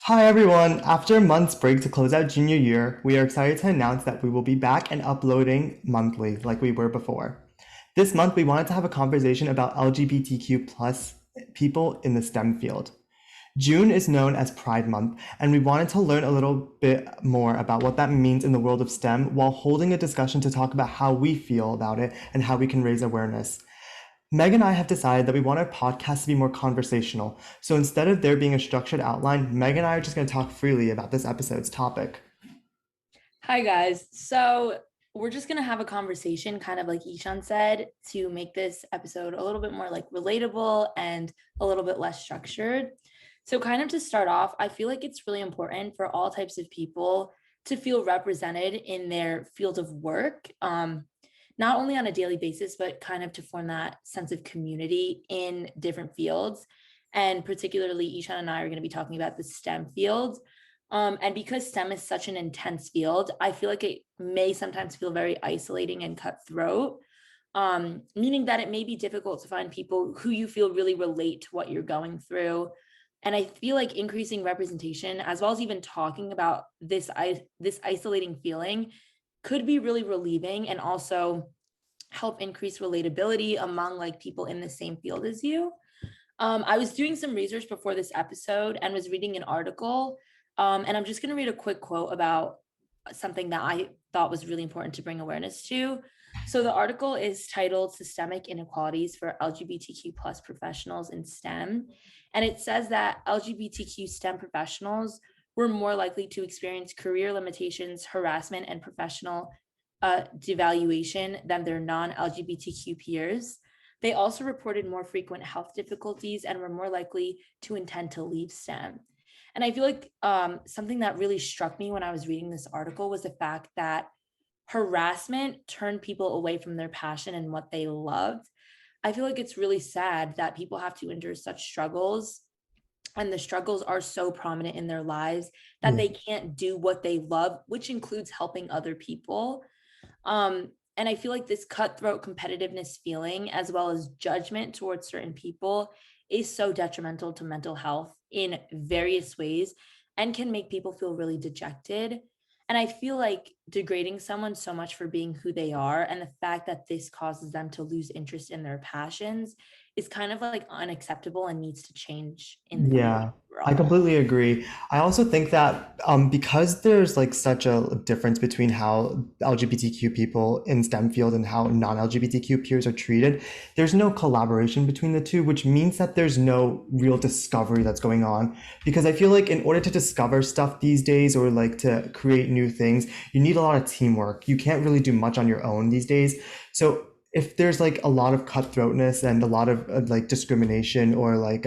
Hi everyone! After a month's break to close out junior year, we are excited to announce that we will be back and uploading monthly like we were before. This month we wanted to have a conversation about LGBTQ plus people in the STEM field. June is known as Pride Month, and we wanted to learn a little bit more about what that means in the world of STEM while holding a discussion to talk about how we feel about it and how we can raise awareness. Meg and I have decided that we want our podcast to be more conversational. So instead of there being a structured outline, Meg and I are just going to talk freely about this episode's topic. Hi guys. So we're just gonna have a conversation, kind of like Ishan said, to make this episode a little bit more like relatable and a little bit less structured. So kind of to start off, I feel like it's really important for all types of people to feel represented in their field of work, not only on a daily basis, but kind of to form that sense of community in different fields. And particularly, Ishan and I are going to be talking about the STEM field. And because STEM is such an intense field, I feel like it may sometimes feel very isolating and cutthroat, meaning that it may be difficult to find people who you feel really relate to what you're going through. And I feel like increasing representation, as well as even talking about this isolating feeling, could be really relieving and also help increase relatability among like people in the same field as you. I was doing some research before this episode and was reading an article. And I'm just going to read a quick quote about something that I thought was really important to bring awareness to. So the article is titled Systemic Inequalities for LGBTQ plus professionals in STEM. And it says that LGBTQ STEM professionals were more likely to experience career limitations, harassment, and professional devaluation than their non-LGBTQ peers. They also reported more frequent health difficulties and were more likely to intend to leave STEM. And I feel like something that really struck me when I was reading this article was the fact that harassment turned people away from their passion and what they loved. I feel like it's really sad that people have to endure such struggles, and the struggles are so prominent in their lives that Yeah. they can't do what they love, which includes helping other people. And I feel like this cutthroat competitiveness feeling, as well as judgment towards certain people, is so detrimental to mental health in various ways and can make people feel really dejected. And I feel like degrading someone so much for being who they are and the fact that this causes them to lose interest in their passions is kind of like unacceptable and needs to change in the community Yeah, I overall. completely agree. I also think that because there's like such a difference between how LGBTQ people in STEM field and how non-LGBTQ peers are treated, there's no collaboration between the two, which means that there's no real discovery that's going on. Because I feel like in order to discover stuff these days or like to create new things, you need a lot of teamwork. You can't really do much on your own these days. So if there's like a lot of cutthroatness and a lot of like discrimination or like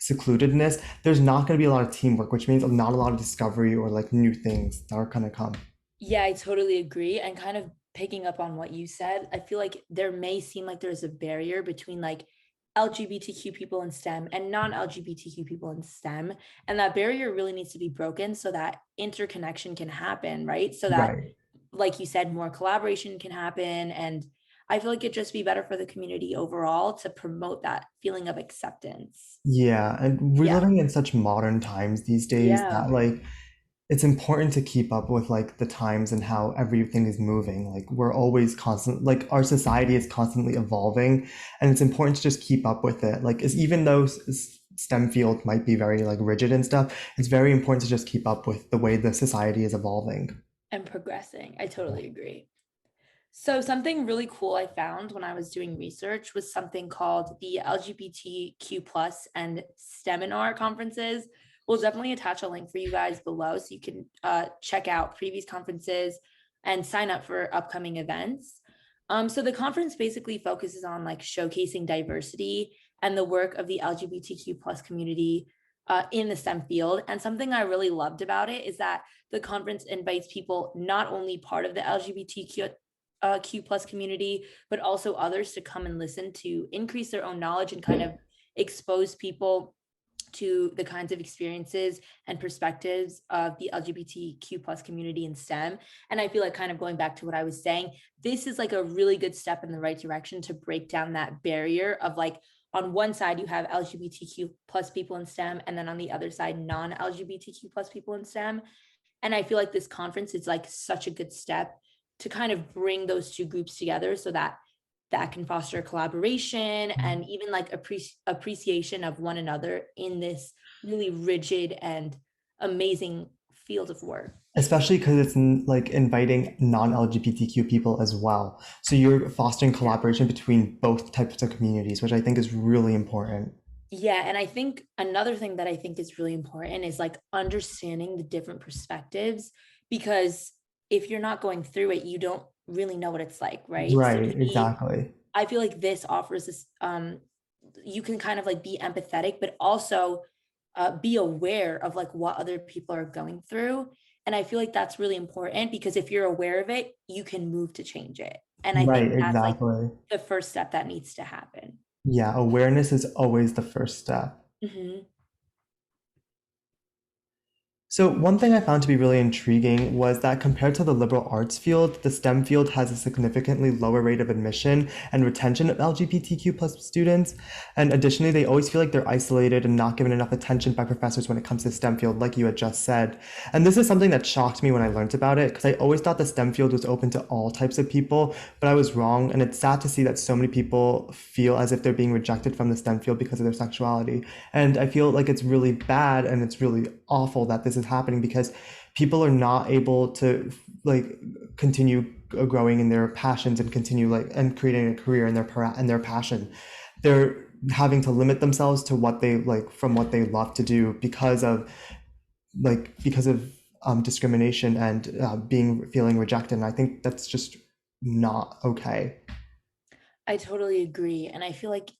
secludedness, there's not going to be a lot of teamwork, which means not a lot of discovery or like new things that are going to come. Yeah, I totally agree. And kind of picking up on what you said, I feel like there may seem like there's a barrier between like LGBTQ people in STEM and non-LGBTQ people in STEM. And that barrier really needs to be broken so that interconnection can happen, right? So that, Right. like you said, more collaboration can happen. And I feel like it'd just be better for the community overall to promote that feeling of acceptance. Yeah, and we're Yeah. living in such modern times these days Yeah. that like it's important to keep up with like the times and how everything is moving. Like we're always constant, like our society is constantly evolving, and it's important to just keep up with it. Like, is even though STEM field might be very like rigid and stuff, it's very important to just keep up with the way the society is evolving. And progressing. I totally agree. So something really cool I found when I was doing research was something called the LGBTQ plus and Steminar conferences. We'll definitely attach a link for you guys below so you can check out previous conferences and sign up for upcoming events. So the conference basically focuses on like showcasing diversity and the work of the LGBTQ plus community in the STEM field. And something I really loved about it is that the conference invites people not only part of the LGBTQ Q plus community, but also others to come and listen to increase their own knowledge and kind of expose people to the kinds of experiences and perspectives of the LGBTQ plus community in STEM. And I feel like kind of going back to what I was saying, this is like a really good step in the right direction to break down that barrier of like, on one side you have LGBTQ plus people in STEM, and then on the other side non-LGBTQ plus people in STEM. And I feel like this conference is like such a good step to kind of bring those two groups together so that that can foster collaboration and even like appreciation of one another in this really rigid and amazing field of work. Especially because it's like inviting non-LGBTQ people as well. So you're fostering collaboration between both types of communities, which I think is really important. Yeah, and I think another thing that I think is really important is like understanding the different perspectives, because if you're not going through it, you don't really know what it's like, right? So Right, to me, exactly. I feel like this offers this you can kind of like be empathetic, but also be aware of like what other people are going through. And I feel like that's really important because if you're aware of it, you can move to change it. And I Right, think that's like exactly. the first step that needs to happen. Yeah, awareness is always the first step. Mhm. So one thing I found to be really intriguing was that compared to the liberal arts field, the STEM field has a significantly lower rate of admission and retention of LGBTQ plus students. And additionally, they always feel like they're isolated and not given enough attention by professors when it comes to STEM field, like you had just said. And this is something that shocked me when I learned about it, because I always thought the STEM field was open to all types of people, but I was wrong. And it's sad to see that so many people feel as if they're being rejected from the STEM field because of their sexuality. And I feel like it's really bad and it's really awful that this is happening because people are not able to like continue growing in their passions and continue like and creating a career in their passion. They're having to limit themselves to what they like from what they love to do because of discrimination and being feeling rejected. And I think that's just not okay. I totally agree. And I feel like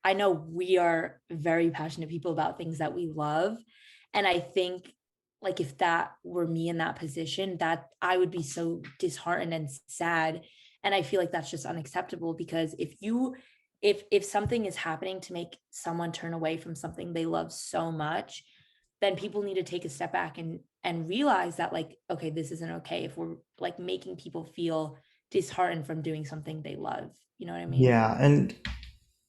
I know we are very passionate people about things that we love. And I think like if that were me in that position, that I would be so disheartened and sad. And I feel like that's just unacceptable because if something is happening to make someone turn away from something they love so much, then people need to take a step back and realize that like, okay, this isn't okay if we're like making people feel disheartened from doing something they love. You know what I mean? Yeah, and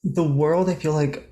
the world I feel like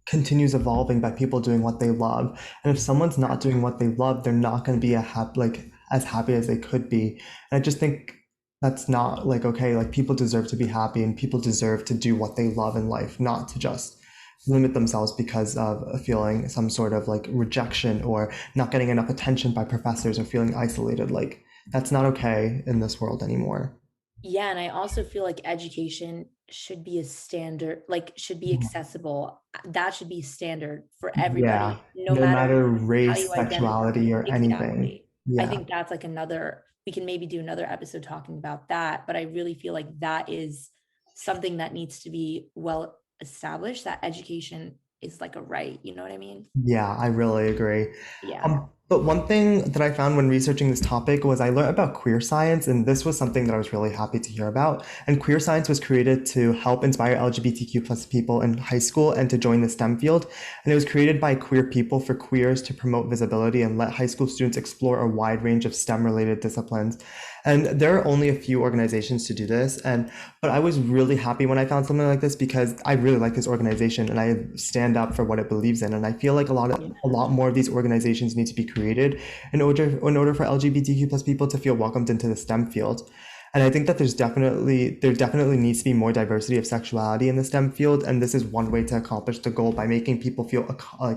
continues evolving by people doing what they love. And if someone's not doing what they love, they're not going to be as happy as they could be. And I just think that's not like okay. Like people deserve to be happy and people deserve to do what they love in life, not to just limit themselves because of feeling some sort of like rejection or not getting enough attention by professors or feeling isolated. Like that's not okay in this world anymore. Yeah, and I also feel like education should be a standard, like should be accessible. That should be standard for Yeah, everybody, no no matter matter how race, you identify. sexuality, or anything. Exactly. I Yeah. think that's like another, we can maybe do another episode talking about that, but I really feel like that is something that needs to be well established, that education is like a right. You know what I mean? Yeah, I really agree. Yeah. But one thing that I found when researching this topic was I learned about queer science, and this was something that I was really happy to hear about. And queer science was created to help inspire LGBTQ plus people in high school and to join the STEM field. And it was created by queer people for queers to promote visibility and let high school students explore a wide range of STEM related disciplines. And there are only a few organizations to do this. But I was really happy when I found something like this because I really like this organization and I stand up for what it believes in. And I feel like a lot more of these organizations need to be created in order for LGBTQ plus people to feel welcomed into the STEM field. And I think that there definitely needs to be more diversity of sexuality in the STEM field, and this is one way to accomplish the goal by making people feel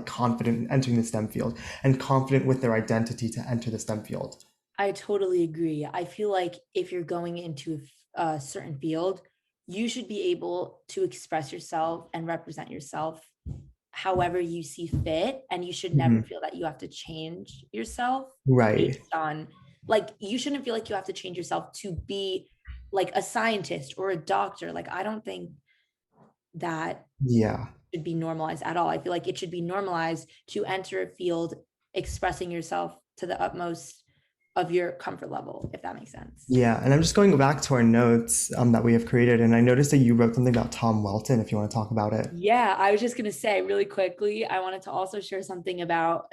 confident entering the STEM field and confident with their identity to enter the STEM field. I totally agree. I feel like if you're going into a certain field, you should be able to express yourself and represent yourself however you see fit. And you should never Mhm. feel that you have to change yourself Right. based on, like, you shouldn't feel like you have to change yourself to be like a scientist or a doctor. Like, I don't think that Yeah. should be normalized at all. I feel like it should be normalized to enter a field expressing yourself to the utmost of your comfort level, if that makes sense. Yeah, and I'm just going back to our notes that we have created, and I noticed that you wrote something about Tom Welton, if you want to talk about it. Yeah, I was just gonna say really quickly, I wanted to also share something about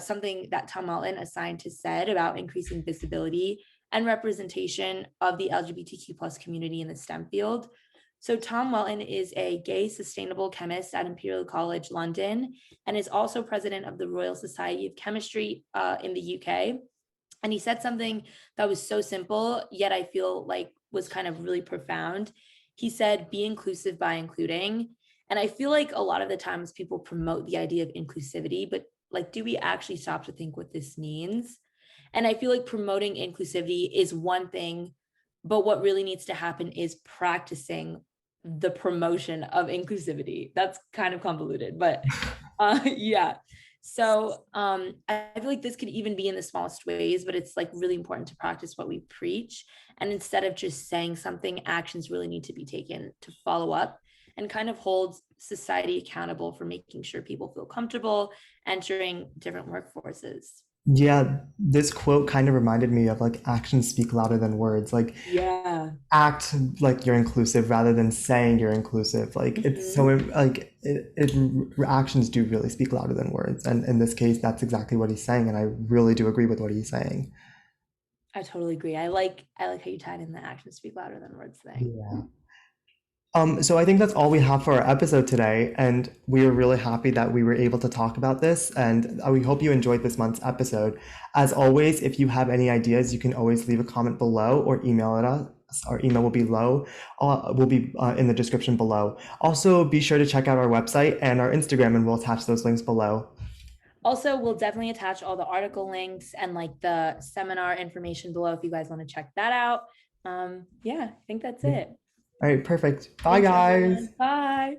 something that Tom Alton, a scientist, said about increasing visibility and representation of the LGBTQ plus community in the STEM field. So Tom Welton is a gay sustainable chemist at Imperial College London and is also president of the Royal Society of Chemistry in the UK. And he said something that was so simple, yet I feel like was kind of really profound. He said, be inclusive by including. And I feel like a lot of the times people promote the idea of inclusivity, but like, do we actually stop to think what this means? And I feel like promoting inclusivity is one thing, but what really needs to happen is practicing the promotion of inclusivity. That's kind of convoluted, but yeah. So I feel like this could even be in the smallest ways, but it's like really important to practice what we preach. And instead of just saying something, actions really need to be taken to follow up and kind of hold society accountable for making sure people feel comfortable entering different workforces. Yeah, this quote kind of reminded me of like actions speak louder than words. Like Yeah. act like you're inclusive rather than saying you're inclusive. Like it's so Mhm. like actions do really speak louder than words. And in this case, that's exactly what he's saying. And I really do agree with what he's saying. I totally agree. I like how you tied in the actions speak louder than words thing. Yeah. So I think that's all we have for our episode today, and we are really happy that we were able to talk about this, and we hope you enjoyed this month's episode. As always, if you have any ideas, you can always leave a comment below or email it us. Our email will be in the description below. Also, be sure to check out our website and our Instagram, and we'll attach those links below. Also, we'll definitely attach all the article links and like the seminar information below if you guys want to check that out. Yeah, I think that's Yeah. it. All right, perfect. Bye, Thanks, guys. everyone. Bye.